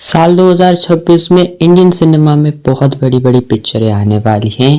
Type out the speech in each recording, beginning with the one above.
साल 2026 में Indian cinema में बहुत बड़ी बड़ी पिक्चरें आने वाली हैं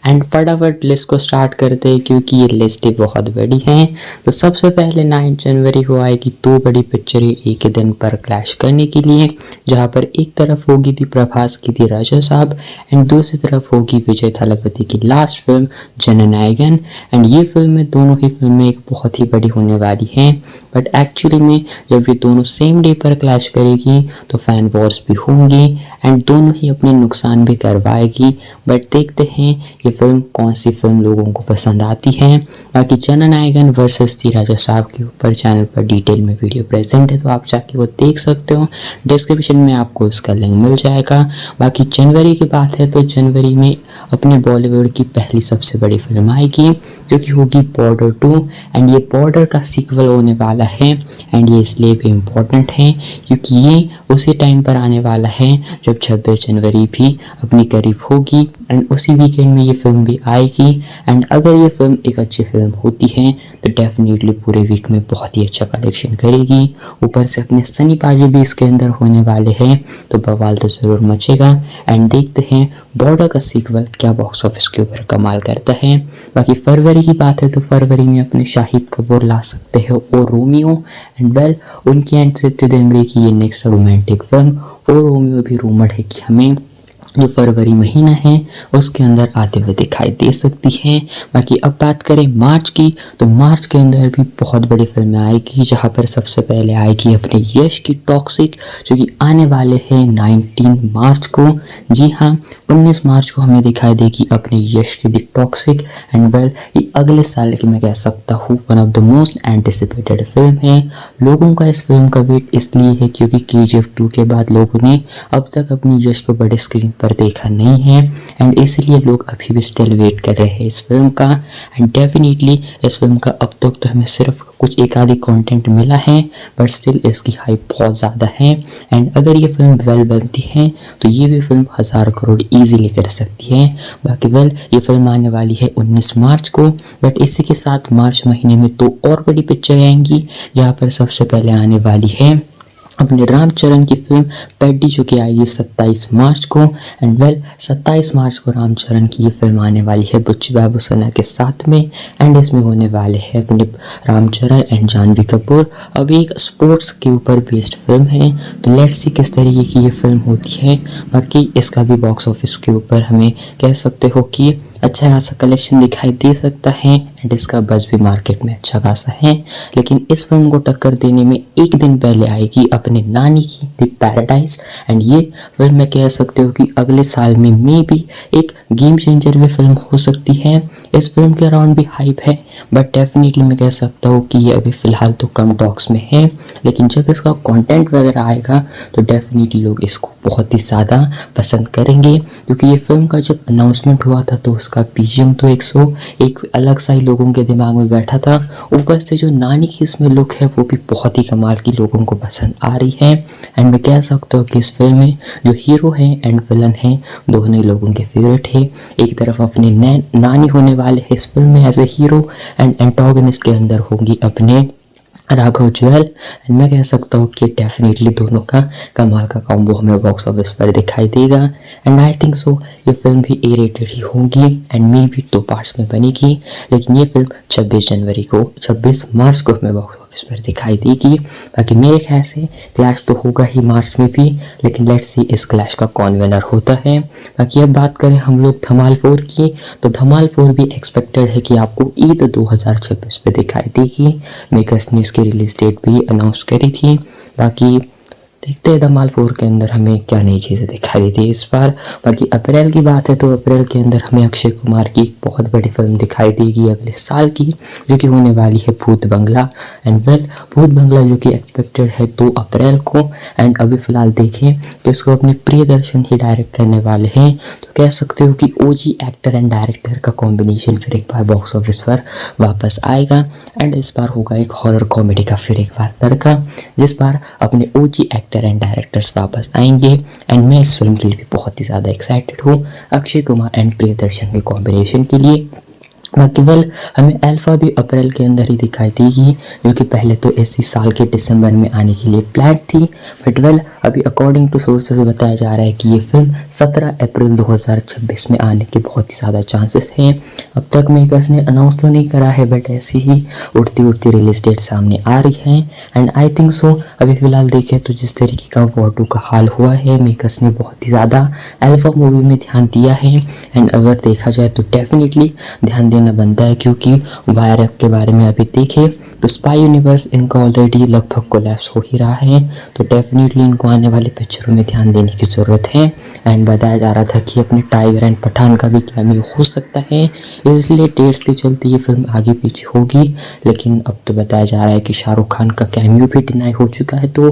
एंड फटाफट लिस्ट को स्टार्ट करते हैं क्योंकि ये लिस्ट ही बहुत बड़ी हैं। तो सबसे पहले 9 जनवरी को आएगी दो बड़ी पिक्चरें एक ही दिन पर क्लैश करने के लिए, जहां पर एक तरफ होगी दी प्रभास की दी राजा साहब एंड दूसरी तरफ होगी विजय थालापति की लास्ट फिल्म जननायकन। एंड ये फिल्में दोनों ही फिल्में एक बहुत ही बड़ी होने वाली हैं, बट एक्चुअली में जब ये दोनों सेम डे पर क्लैश करेगी तो फैन वॉर्स भी होंगी एंड दोनों ही अपने नुकसान भी करवाएगी। बट देखते हैं ये फिल्म कौन सी फिल्म लोगों को पसंद आती है। बाकी जननायकन वर्सेस दी राजा साहब के ऊपर चैनल पर डिटेल में वीडियो प्रेजेंट है, तो आप जाके वो देख सकते हो। डिस्क्रिप्शन में आपको उसका लिंक मिल जाएगा। बाकी जनवरी की बात है तो जनवरी में अपने बॉलीवुड की पहली सबसे बड़ी फिल्म आएगी जो कि होगी बॉर्डर 2 एंड ये बॉर्डर का सीक्वल होने वाला है। एंड ये इसलिए भी इम्पोर्टेंट है क्योंकि ये उसी टाइम पर आने वाला है जब 26 जनवरी भी अपनी करीब होगी एंड उसी वीकेंड में ये फिल्म भी आएगी। एंड अगर ये फिल्म एक अच्छी फिल्म होती है तो डेफिनेटली पूरे वीक में बहुत ही अच्छा कलेक्शन करेगी। ऊपर से अपने सनी पाजी भी इसके अंदर होने वाले हैं तो बवाल तो ज़रूर मचेगा। एंड देखते हैं बॉर्डर का सीक्वल क्या बॉक्स ऑफिस के ऊपर कमाल करता है। बाकी फरवरी की बात है तो फरवरी में अपने शाहिद कपूर ला सकते हैं और रोमियो एंड वेल उनकी एंड तृप्ति डिमरी की ये नेक्स्ट रोमांटिक फिल्म और रोमियो भी रूमर्ड है कि हमें जो फरवरी महीना है उसके अंदर आते हुए दिखाई दे सकती है। बाकी अब बात करें मार्च की तो मार्च के अंदर भी बहुत बड़ी फिल्में आएगी, जहां पर सबसे पहले आएगी अपने यश की टॉक्सिक जो कि आने वाले हैं 19 मार्च को। जी हाँ, 19 मार्च को हमें दिखाई देगी अपने यश की दी टॉक्सिक एंड वेल ये अगले साल की मैं कह सकता हूँ one of the most anticipated film है। लोगों का इस फिल्म का वेट इसलिए है क्योंकि KGF 2 के बाद लोगों ने अब तक अपनी यश को बड़े स्क्रीन पर देखा नहीं है एंड इसलिए लोग अभी भी स्टिल वेट कर रहे हैं इस फिल्म का। एंड डेफिनेटली इस फिल्म का अब तक तो हमें सिर्फ कुछ एक आधी कंटेंट मिला है बट स्टिल इसकी हाइप बहुत ज़्यादा है। एंड अगर ये फिल्म वेल बनती है तो ये भी फिल्म 1000 करोड़ इजीली कर सकती है। बाकी वेल ये फिल्म आने वाली है 19 मार्च को, बट इसी के साथ मार्च महीने में तो और बड़ी पिक्चर आएंगी, जहाँ पर सबसे पहले आने वाली है अपने रामचरण की फिल्म पेड्डी जो कि आएगी 27 मार्च को। एंड वेल 27 मार्च को रामचरण की ये फिल्म आने वाली है बुच्ची बाबू सना के साथ में एंड इसमें होने वाले हैं अपने रामचरण एंड जानवी कपूर। अब एक स्पोर्ट्स के ऊपर बेस्ड फिल्म है तो लेट्स सी किस तरीके की ये फिल्म होती है। बाकी इसका भी बॉक्स ऑफिस के ऊपर हमें कह सकते हो कि अच्छा खासा कलेक्शन दिखाई दे सकता है एंड इसका बज़ भी मार्केट में अच्छा खासा है। लेकिन इस फिल्म को टक्कर देने में एक दिन पहले आएगी अपने नानी की द पैराडाइज एंड ये फिल्म मैं कह सकते हो कि अगले साल में मे भी एक गेम चेंजर भी फिल्म हो सकती है। इस फिल्म के अराउंड भी हाइप है बट डेफिनेटली मैं कह सकता हूँ कि ये अभी फ़िलहाल तो कम टॉक्स में है, लेकिन जब इसका कंटेंट वगैरह आएगा तो डेफिनेटली लोग इसको बहुत ही ज़्यादा पसंद करेंगे। क्योंकि ये फिल्म का जब अनाउंसमेंट हुआ था तो उसका BGM तो एक अलग सा ही लोगों के दिमाग में बैठा था। ऊपर से जो नानी की इसमें लुक है वो भी बहुत ही कमाल की लोगों को पसंद आ रही है। एंड मैं कह सकता हूँ कि इस फिल्म में जो हीरो है एंड विलन है दोनों ही लोगों के फेवरेट है। एक तरफ अपने नानी होने वाले हैं इस फिल्म में as a hero and antagonist के अंदर होंगी अपने राघव जुएल। एंड मैं कह सकता हूँ कि डेफिनेटली दोनों का कमाल का कॉम्बो हमें बॉक्स ऑफिस पर दिखाई देगा। एंड आई थिंक सो ये फिल्म भी A-rated ही होगी एंड मे भी 2 पार्ट्स में बनेगी, लेकिन ये फिल्म 26 मार्च को हमें बॉक्स ऑफिस पर दिखाई देगी। बाकी मेरे ख्याल से क्लैश तो होगा ही मार्च में भी, लेकिन लेट्स सी इस क्लैश का कौन विनर होता है। बाकी अब बात करें हम लोग धमाल 4 की तो धमाल 4 भी एक्सपेक्टेड है कि आपको ईद 2026 पे दिखाई देगी। मेकर्स ने इसकी रिलीज डेट भी अनाउंस करी थी। बाकी देखते हैं धमाल 4 के अंदर हमें क्या नई चीज़ें दिखाई देती है इस बार। बाकी अप्रैल की बात है तो अप्रैल के अंदर हमें अक्षय कुमार की एक बहुत बड़ी फिल्म दिखाई देगी अगले साल की, जो कि होने वाली है भूत बंगला। एंड वेल भूत बंगला जो कि एक्सपेक्टेड है 2 अप्रैल को। एंड अभी फ़िलहाल देखें तो इसको अपने प्रियदर्शन ही डायरेक्ट करने वाले हैं, तो कह सकते हो कि OG एक्टर एंड डायरेक्टर का कॉम्बिनेशन फिर एक बार बॉक्स ऑफिस पर वापस आएगा। एंड इस बार होगा एक हॉरर कॉमेडी का फिर एक बार तड़का, जिस बार अपने OG एक्टर एंड डायरेक्टर्स वापस आएंगे। एंड मैं इस फिल्म के लिए भी बहुत ही ज़्यादा एक्साइटेड हूँ अक्षय कुमार एंड प्रियदर्शन के कॉम्बिनेशन के लिए। बाकी वेल हमें अल्फा भी अप्रैल के अंदर ही दिखाई देगी, जो कि पहले तो इसी साल के दिसंबर में आने के लिए प्लान थी, बट वेल अभी अकॉर्डिंग टू सोर्सेस बताया जा रहा है कि ये फिल्म 17 अप्रैल 2026 में आने के बहुत ही ज़्यादा चांसेस हैं। अब तक मेकर्स ने अनाउंस तो नहीं करा है, बट ऐसी ही उड़ती उड़ती रिलीज डेट सामने आ रही है। एंड आई थिंक सो अभी फिलहाल देखें तो जिस तरीके का वॉर 2 का हाल हुआ है, मेकर्स ने बहुत ही ज़्यादा अल्फा मूवी में ध्यान दिया है। एंड अगर देखा जाए तो डेफिनेटली ध्यान देना बनता है, क्योंकि वायर के बारे में अभी देखें तो स्पाई यूनिवर्स इनका ऑलरेडी लगभग कोलैप्स हो ही रहा है, तो डेफिनेटली इनको आने वाले पिक्चरों में ध्यान देने की ज़रूरत है। एंड बताया जा रहा था कि अपने टाइगर एंड पठान का भी कैमियो हो सकता है, इसलिए डेट्स के चलते ये फिल्म आगे पीछे होगी। लेकिन अब तो बताया जा रहा है कि शाहरुख खान का कैमियो भी डिनाई हो चुका है, तो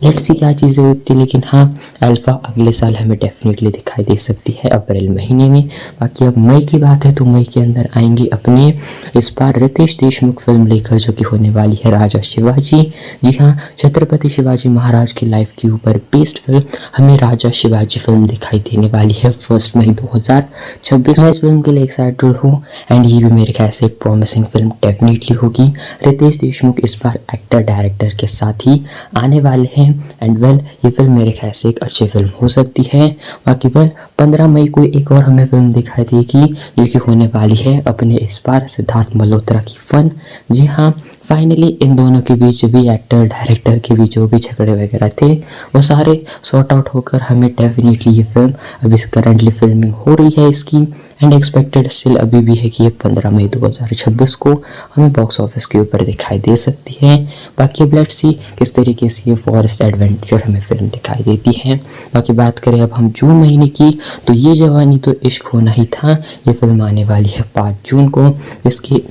लेट्स सी क्या चीज़ें होती है। लेकिन हाँ, अल्फा अगले साल हमें डेफिनेटली दिखाई दे सकती है अप्रैल महीने में। बाकी अब मई की बात है तो मई के अंदर आएंगे अपने इस बार रितेश देशमुख फिल्म लेकर, जो कि होने वाली है राजा शिवाजी। जी हाँ, छत्रपति शिवाजी महाराज की लाइफ के ऊपर बेस्ड फिल्म हमें राजा शिवाजी फिल्म दिखाई देने वाली है 1 मई 2026। मैं इस फिल्म के लिए एक्साइटेड हूँ एंड ये भी मेरे ख्याल से एक प्रॉमिसिंग फिल्म डेफिनेटली होगी। रितेश देशमुख इस बार एक्टर डायरेक्टर के साथ ही आने वाले हैं एंड वेल ये फिल्म मेरे ख्याल से एक अच्छी फिल्म हो सकती है। बाकी वेल 15 मई को एक और हमें फिल्म दिखाई देगी, जो कि होने वाली है अपने इस बार सिद्धार्थ मल्होत्रा की फन। जी हाँ, फाइनली इन दोनों के बीच भी एक्टर डायरेक्टर के बीच जो भी झगड़े वगैरह थे वो सारे सॉर्ट आउट होकर हमें डेफिनेटली ये फिल्म अभी करंटली फिल्मिंग हो रही है इसकी एंड एक्सपेक्टेड स्टिल अभी भी है कि ये 15 मई 2026 को हमें बॉक्स ऑफिस के ऊपर दिखाई दे सकती है। बाकी अब लेट्स सी किस तरीके से ये फॉरेस्ट एडवेंचर हमें फिल्म दिखाई देती है। बाकी बात करें अब हम जून महीने की, तो ये जवानी तो इश्क होना ही था, ये फिल्म आने वाली है 5 जून को। इसके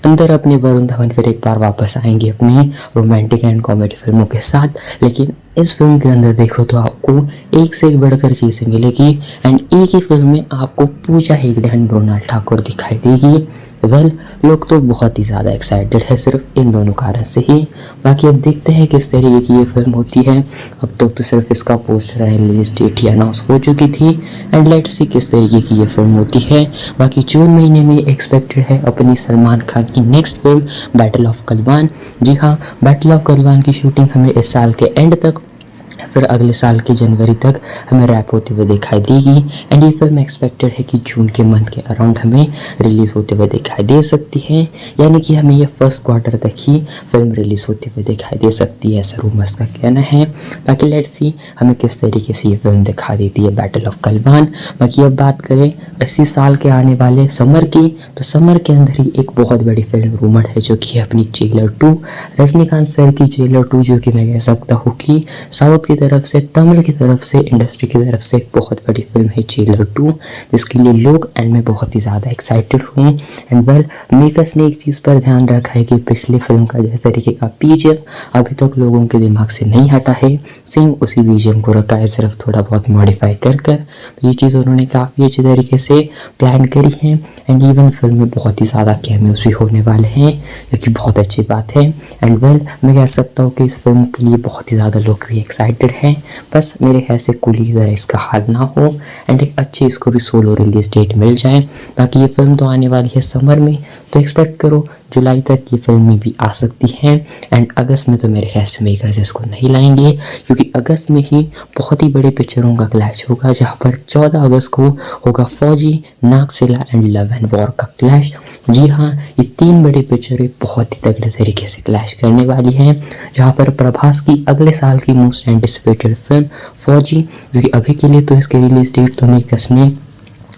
अंदर अपने वरुण धवन फिर एक बार वापस आएंगे अपनी रोमांटिक एंड कॉमेडी फिल्मों के साथ। लेकिन इस फिल्म के अंदर देखो तो आपको एक से एक बढ़कर चीज़ें मिलेगी एंड एक ही फिल्म में आपको पूजा हेगड़े एंड मृणाल ठाकुर दिखाई देगी। वेल लोग तो बहुत ही ज़्यादा एक्साइटेड है सिर्फ इन दोनों कारण से ही। बाकी अब देखते हैं किस तरीके की ये फिल्म होती है। अब तक तो सिर्फ इसका पोस्टर एंड रिलीज डेट ही अनाउंस हो चुकी थी एंड लेट्स सी किस तरीके की ये फिल्म होती है। बाकी जून महीने में एक्सपेक्टेड है अपनी सलमान खान की नेक्स्ट फिल्म बैटल ऑफ कलवान। जी हाँ, बैटल ऑफ कलवान की शूटिंग हमें इस साल के एंड तक फिर अगले साल की जनवरी तक हमें रैप होते हुए दिखाई देगी एंड ये फिल्म एक्सपेक्टेड है कि जून के मंथ के अराउंड हमें रिलीज़ होते हुए दिखाई दे सकती है, यानी कि हमें ये फर्स्ट क्वार्टर तक ही फिल्म रिलीज़ होते हुए दिखाई दे सकती है, ऐसा रूमर्स का कहना है। बाकी लेट्स सी हमें किस तरीके से ये फिल्म दिखा देती है बैटल ऑफ कलवान। बाकी अब बात करें इसी साल के आने वाले समर की, तो समर के अंदर ही एक बहुत बड़ी फिल्म रूमर है जो कि है अपनी जेलर 2, रजनीकांत सर की जेलर 2, जो कि मैं कह सकता हूँ कि साउथ की तरफ से, तमिल की तरफ से, इंडस्ट्री की तरफ से एक बहुत बड़ी फिल्म है जेलर 2, जिसके लिए लोग एंड मैं बहुत ही ज़्यादा एक्साइटेड हूँ। एंड वेल मेकर्स ने एक चीज़ पर ध्यान रखा है कि पिछले फिल्म का जिस तरीके का बीजीएम अभी तक लोगों के दिमाग से नहीं हटा है, सेम उसी बीजीएम को रखा है, सिर्फ थोड़ा बहुत मॉडिफाई कर तो ये चीज़ उन्होंने काफ़ी अच्छे तरीके से प्लान करी है एंड इवन फिल्म में बहुत ही ज़्यादा कैमियोज भी होने वाले हैं, जो कि बहुत अच्छी बात है। एंड वेल मैं कह सकता हूँ कि इस फिल्म के लिए बहुत ही ज़्यादा लोग भी एक्साइटेड हैं, बस मेरे ख्याल से कुली की तरह इसका हाल ना हो एंड एक अच्छी इसको भी सोलो रिलीज डेट मिल जाए। बाकी ये फिल्म तो आने वाली है समर में, तो एक्सपेक्ट करो जुलाई तक ये फिल्म भी आ सकती है एंड अगस्त में तो मेरे ख्याल से मेकर्स इसको नहीं लाएंगे, क्योंकि अगस्त में ही बहुत ही बड़े पिक्चरों का क्लैश होगा, जहाँ पर 14 अगस्त को होगा फौजी, नागसिला एंड लव एंड वॉर का क्लैश। जी हाँ, ये 3 बड़े पिक्चरें बहुत ही तगड़े तरीके से क्लैश करने वाली हैं, जहाँ पर प्रभास की अगले साल की मोस्ट एंटिसिपेटेड फिल्म फौजी, जो कि अभी के लिए तो इसकी रिलीज डेट तो मेकर्स ने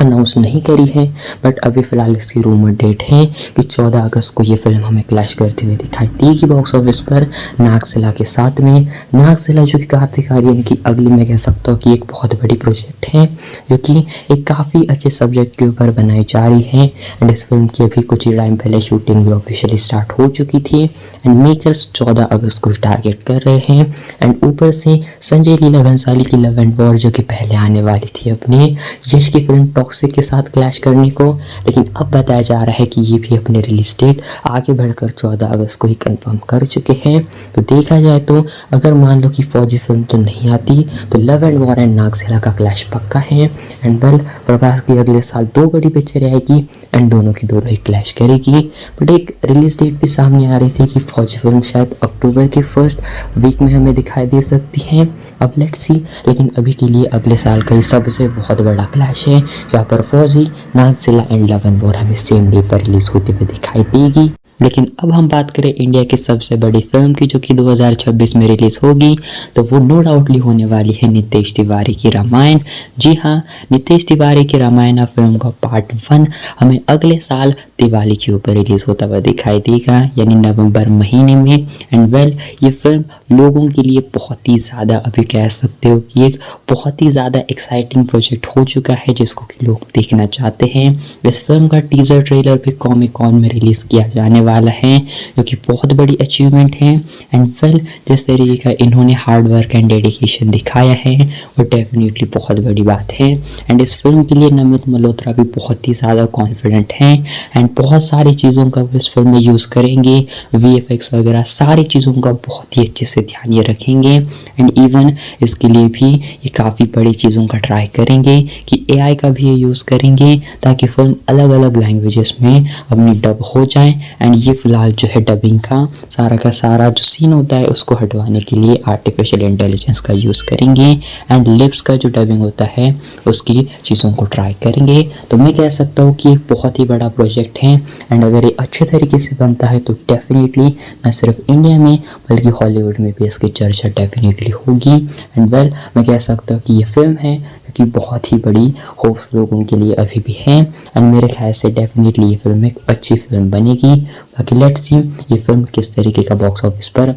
अनाउंस नहीं करी है, बट अभी फ़िलहाल इसकी रूमर डेट है कि 14 अगस्त को ये फिल्म हमें क्लैश करते हुए दिखाई देगी बॉक्स ऑफिस पर नागसिला के साथ में। नागसिला जो कि कार्तिक आर्यन की अगली, मैं कह सकता हूँ कि एक बहुत बड़ी प्रोजेक्ट है, जो कि एक काफ़ी अच्छे सब्जेक्ट के ऊपर बनाई जा रही है एंड इस फिल्म की अभी कुछ ही टाइम पहले शूटिंग भी ऑफिशियली स्टार्ट हो चुकी थी एंड मेकर्स 14 अगस्त को टारगेट कर रहे हैं। एंड ऊपर से संजय लीला भंसाली की लव एंड वॉर, जो कि पहले आने वाली थी अपने यश की फिल्म टॉक्सिक के साथ क्लैश करने को, लेकिन अब बताया जा रहा है कि ये भी अपने रिलीज डेट आगे बढ़कर 14 अगस्त को ही कंफर्म कर चुके हैं। तो देखा जाए तो अगर मान लो कि फौजी फिल्म तो नहीं आती तो लव एंड वॉर एंड नागसेरा का क्लैश पक्का है। एंड वेल प्रभास की अगले साल 2 बड़ी पिक्चरें आएगी एंड दोनों की दोनों ही क्लैश करेगी। बट एक रिलीज डेट भी सामने आ रही थी कि फौजी फिल्म शायद अक्टूबर के फर्स्ट वीक में हमें दिखाई दे सकती है। अब लेट्स सी, लेकिन अभी के लिए अगले साल का ही सबसे बहुत बड़ा क्लैश है जहाँ पर फौजी, नागसेरा एंड लव एंड वॉर हमें सेम डे पर रिलीज होते हुए दिखाई देगी। लेकिन अब हम बात करें इंडिया की सबसे बड़ी फिल्म की जो कि 2026 में रिलीज होगी, तो वो नो डाउटली होने वाली है नितेश तिवारी की रामायण। जी हाँ, नितेश तिवारी की रामायण फिल्म का पार्ट 1 हमें अगले साल दिवाली के ऊपर रिलीज होता हुआ दिखाई देगा, यानी नवंबर महीने में। एंड वेल ये फिल्म लोगों के लिए बहुत ही ज़्यादा, अभी कह सकते हो कि एक बहुत ही ज़्यादा एक्साइटिंग प्रोजेक्ट हो चुका है जिसको कि लोग देखना चाहते हैं। इस फिल्म का टीजर ट्रेलर भी कॉमिक कॉन में रिलीज किया जाने वाला है, जो कि बहुत बड़ी अचीवमेंट है। एंड वेल जिस तरीके का इन्होंने हार्ड वर्क एंड डेडिकेशन दिखाया है वो डेफिनेटली बहुत बड़ी बात है। एंड इस फिल्म के लिए नमित मल्होत्रा भी बहुत ही ज़्यादा कॉन्फिडेंट हैं एंड बहुत सारी चीज़ों का इस फिल्म में यूज़ करेंगे, VFX वगैरह सारी चीज़ों का बहुत ही अच्छे से ध्यान ये रखेंगे। एंड इवन इसके लिए भी ये काफ़ी बड़ी चीज़ों का ट्राई करेंगे कि AI का भी ये यूज़ करेंगे ताकि फिल्म अलग अलग लैंग्वेजेस में अपनी डब हो जाए। एंड ये फिलहाल जो है डबिंग का सारा जो सीन होता है उसको हटवाने के लिए आर्टिफिशियल इंटेलिजेंस का यूज़ करेंगे एंड लिप्स का जो डबिंग होता है उसकी चीज़ों को ट्राई करेंगे। तो मैं कह सकता हूँ कि एक बहुत ही बड़ा प्रोजेक्ट है एंड अगर ये अच्छे तरीके से बनता है तो डेफिनेटली न सिर्फ इंडिया में बल्कि हॉलीवुड में भी इसकी चर्चा डेफिनेटली होगी। एंड वेल मैं कह सकता हूँ कि ये फिल्म है कि बहुत ही बड़ी होप्स लोगों के लिए अभी भी है एंड मेरे ख्याल से डेफिनेटली ये फिल्म एक अच्छी फिल्म बनेगी। बाकी लेट्स सी ये फिल्म किस तरीके का बॉक्स ऑफिस पर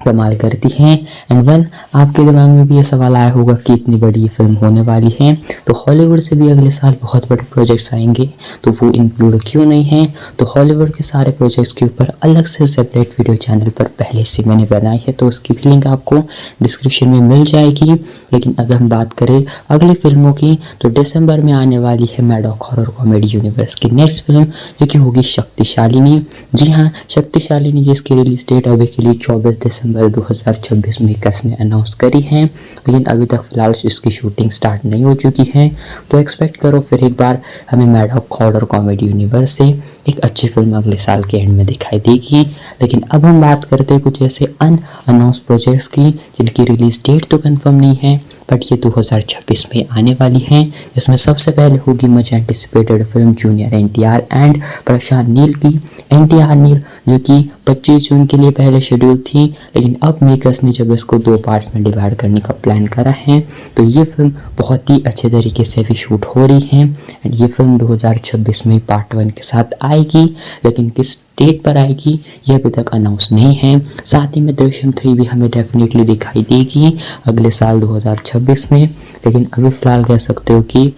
कमाल करती है। एंड वेल आपके दिमाग में भी ये सवाल आया होगा कि इतनी बड़ी ये फिल्म होने वाली है तो हॉलीवुड से भी अगले साल बहुत बड़े प्रोजेक्ट्स आएंगे, तो वो इंक्लूड क्यों नहीं है? तो हॉलीवुड के सारे प्रोजेक्ट्स के ऊपर अलग से सेपरेट वीडियो चैनल पर पहले से मैंने बनाई है, तो उसकी भी लिंक आपको डिस्क्रिप्शन में मिल जाएगी। लेकिन अगर हम बात करें अगली फिल्मों की तो दिसंबर में आने वाली है मैडॉक हॉरर कॉमेडी यूनिवर्स की नेक्स्ट फिल्म जो कि होगी शक्तिशालिनी। जी हाँ, शक्तिशालिनी जिसकी रिलीज डेट अभी के लिए 24 दिसंबर 2026 में कस ने अनाउंस करी है, लेकिन अभी तक फिलहाल इसकी शूटिंग स्टार्ट नहीं हो चुकी है। तो एक्सपेक्ट करो फिर एक बार हमें मैडॉक हॉरर कॉमेडी यूनिवर्स से एक अच्छी फिल्म अगले साल के एंड में दिखाई देगी। लेकिन अब हम बात करते हैं कुछ ऐसे अनअनाउंस प्रोजेक्ट्स की जिनकी रिलीज डेट तो कंफर्म नहीं है बट ये 2026 में आने वाली हैं, जिसमें सबसे पहले होगी much anticipated film junior NTR and Prashanth Neel की। NTR नील जो कि 25 जून के लिए पहले शेड्यूल थी, लेकिन अब मेकर्स ने जब इसको 2 पार्ट्स में डिवाइड करने का प्लान करा है तो ये फिल्म बहुत ही अच्छे तरीके से भी शूट हो रही है। एंड ये फिल्म 2026 में पार्ट 1 के साथ आएगी, लेकिन किस डेट पर आएगी ये अभी तक अनाउंस नहीं है। साथ ही में दृश्यम 3 भी हमें डेफिनेटली दिखाई देगी अगले साल 2026 में, लेकिन अभी फिलहाल कह सकते हो कि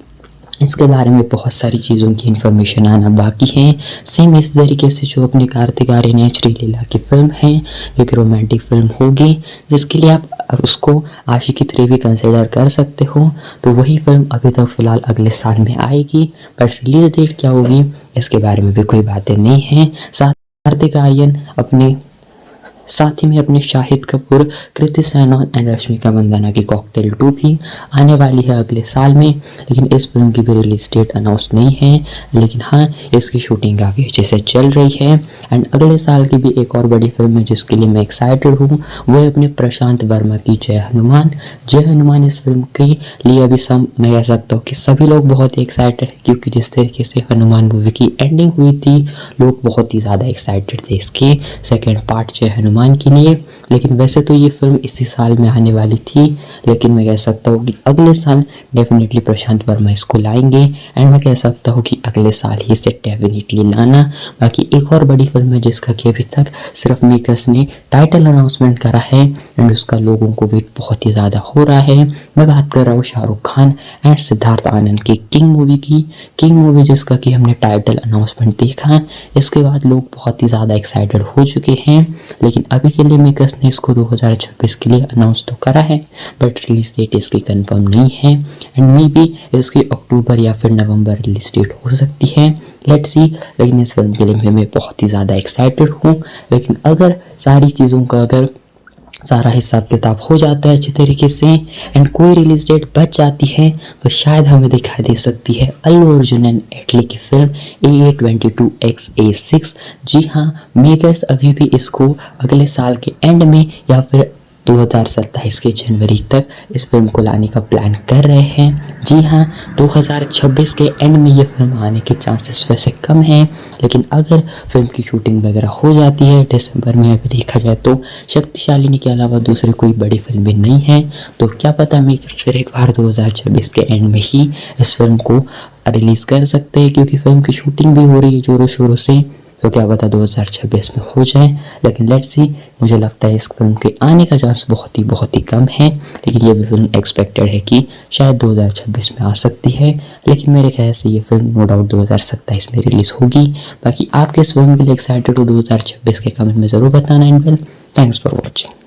इसके बारे में बहुत सारी चीज़ों की इन्फॉर्मेशन आना बाकी है। सेम इस तरीके से जो अपने कार्तिक आर्यन या श्रीलीला की फिल्म है जो कि रोमांटिक फिल्म होगी जिसके लिए आप उसको आशिकी 3 भी कंसिडर कर सकते हो, तो वही फिल्म अभी तक फिलहाल अगले साल में आएगी। बट रिलीज डेट क्या होगी इसके बारे में भी कोई बातें नहीं है। कार्तिक आर्यन साथ ही में अपने शाहिद कपूर, कृति सैनन एंड रश्मिका मंदाना की कॉकटेल 2 भी आने वाली है अगले साल में, लेकिन इस फिल्म की भी रिलीज डेट अनाउंस नहीं है। लेकिन हाँ, इसकी शूटिंग काफ़ी अच्छे से चल रही है। एंड अगले साल की भी एक और बड़ी फिल्म है जिसके लिए मैं एक्साइटेड हूँ, वो है अपने प्रशांत वर्मा की जय हनुमान। जय हनुमान इस फिल्म के लिए अभी मैं कह सकता हूँ कि सभी लोग बहुत ही एक्साइटेड हैं, क्योंकि जिस तरीके से हनुमान मूवी की एंडिंग हुई थी लोग बहुत ही ज़्यादा एक्साइटेड थे इसके सेकेंड पार्ट जय हनुमान के लिए। लेकिन वैसे तो ये फिल्म इसी साल में आने वाली थी, लेकिन मैं कह सकता हूँ कि अगले साल डेफिनेटली प्रशांत वर्मा इसको लाएंगे एंड मैं कह सकता हूँ कि अगले साल ही इसे डेफिनेटली लाना। बाकी एक और बड़ी फिल्म है जिसका कि अभी तक सिर्फ मेकर्स ने टाइटल अनाउंसमेंट करा है एंड उसका लोगों को वेट बहुत ही ज़्यादा हो रहा है। मैं बात कर रहा हूँ शाहरुख खान एंड सिद्धार्थ आनंद की किंग मूवी की। किंग मूवी जिसका कि हमने टाइटल अनाउंसमेंट देखा, इसके बाद लोग बहुत ही ज़्यादा एक्साइटेड हो चुके हैं। लेकिन अभी के लिए मेकर्स ने इसको 2026 के लिए अनाउंस तो करा है, बट रिलीज डेट इसकी कंफर्म नहीं है एंड मे बी इसकी अक्टूबर या फिर नवंबर रिलीज डेट हो सकती है। Let's see. लेकिन इस फिल्म के लिए मैं बहुत ही ज़्यादा एक्साइटेड हूँ। लेकिन अगर सारी चीज़ों का अगर सारा हिसाब किताब हो जाता है अच्छी तरीके से एंड कोई रिलीज डेट बच जाती है तो शायद हमें दिखाई दे सकती है अल्लू अर्जुन एंड एटली की फिल्म AA22X A6। जी हाँ, मेकर्स अभी भी इसको अगले साल के एंड में या फिर 2027 के जनवरी तक इस फिल्म को लाने का प्लान कर रहे हैं। जी हाँ, 2026 के एंड में ये फिल्म आने के चांसेस वैसे कम हैं, लेकिन अगर फिल्म की शूटिंग वगैरह हो जाती है दिसंबर में अभी देखा जाए तो शक्तिशालिनी के अलावा दूसरी कोई बड़ी फिल्में नहीं हैं, तो क्या पता मेकर्स फिर एक बार 2026 के एंड में ही इस फिल्म को रिलीज़ कर सकते हैं, क्योंकि फिल्म की शूटिंग भी हो रही है ज़ोरों शोरों से। तो क्या पता 2026 में हो जाए, लेकिन लेट्स सी। मुझे लगता है इस फिल्म के आने का चांस बहुत ही कम है, लेकिन ये भी फिल्म एक्सपेक्टेड है कि शायद 2026 में आ सकती है। लेकिन मेरे ख्याल से ये फिल्म नो डाउट 2027 में रिलीज़ होगी। बाकी आप किस फिल्म के लिए एक्साइटेड हो 2026 के कमेंट में ज़रूर बताना। And well, thanks for watching.